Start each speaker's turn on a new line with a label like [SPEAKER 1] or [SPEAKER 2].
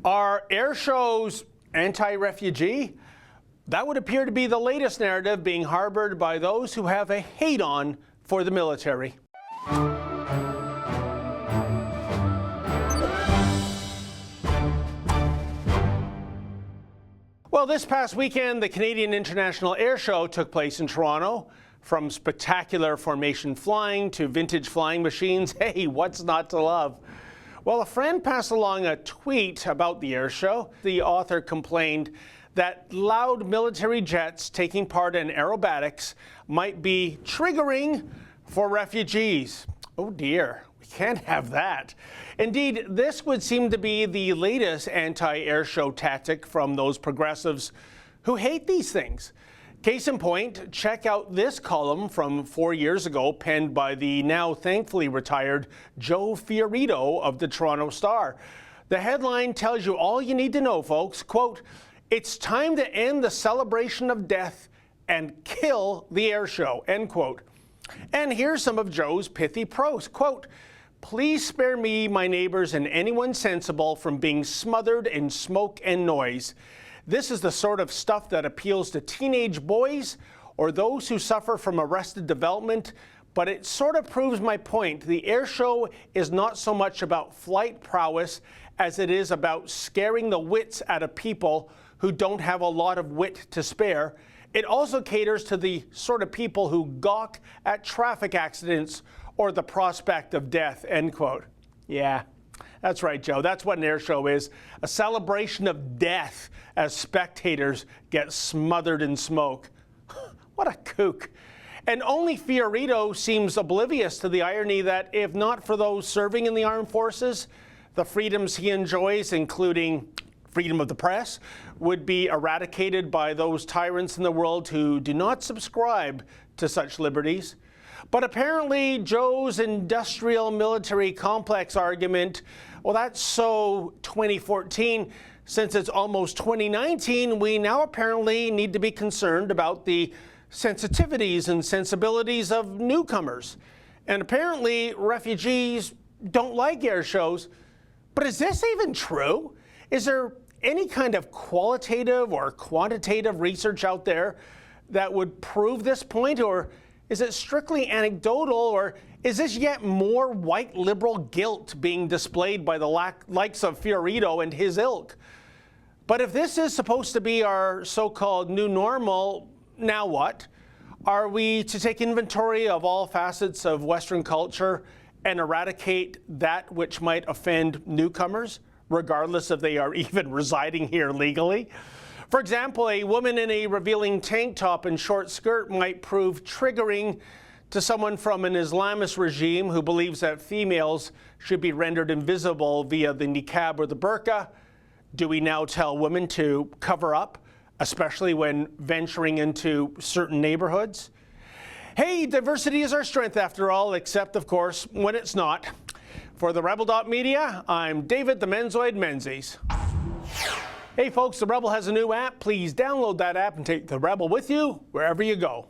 [SPEAKER 1] Are air shows anti-refugee? That would appear to be the latest narrative being harbored by those who have a hate-on for the military. Well, this past weekend, the Canadian International Air Show took place in Toronto. From spectacular formation flying to vintage flying machines, hey, what's not to love? Well, a friend passed along a tweet about the air show. The author complained that loud military jets taking part in aerobatics might be triggering for refugees. Oh dear, we can't have that. Indeed, this would seem to be the latest anti-air show tactic from those progressives who hate these things. Case in point, check out this column from 4 years ago, penned by the now thankfully retired Joe Fiorito of the Toronto Star. The headline tells you all you need to know, folks. Quote, "It's time to end the celebration of death and kill the air show," end quote. And here's some of Joe's pithy prose. Quote, "Please spare me, my neighbors, and anyone sensible from being smothered in smoke and noise. This is the sort of stuff that appeals to teenage boys or those who suffer from arrested development, but it sort of proves my point. The air show is not so much about flight prowess as it is about scaring the wits out of people who don't have a lot of wit to spare. It also caters to the sort of people who gawk at traffic accidents or the prospect of death," end quote. Yeah. That's right, Joe. That's what an air show is. A celebration of death as spectators get smothered in smoke. What a kook. And only Fiorito seems oblivious to the irony that if not for those serving in the armed forces, the freedoms he enjoys, including freedom of the press, would be eradicated by those tyrants in the world who do not subscribe to such liberties. But apparently Joe's industrial military complex argument, well, that's so 2014. Since it's almost 2019, we now apparently need to be concerned about the sensitivities and sensibilities of newcomers. And apparently refugees don't like air shows. But is this even true? Is there any kind of qualitative or quantitative research out there that would prove this point? Or is it strictly anecdotal, or is this yet more white liberal guilt being displayed by the likes of Fiorito and his ilk? But if this is supposed to be our so-called new normal, now what? Are we to take inventory of all facets of Western culture and eradicate that which might offend newcomers, regardless if they are even residing here legally? For example, a woman in a revealing tank top and short skirt might prove triggering to someone from an Islamist regime who believes that females should be rendered invisible via the niqab or the burqa. Do we now tell women to cover up, especially when venturing into certain neighborhoods? Hey, diversity is our strength after all, except, of course, when it's not. For the Rebel.media, I'm David the Menzoid Menzies. Hey folks, the Rebel has a new app. Please download that app and take the Rebel with you wherever you go.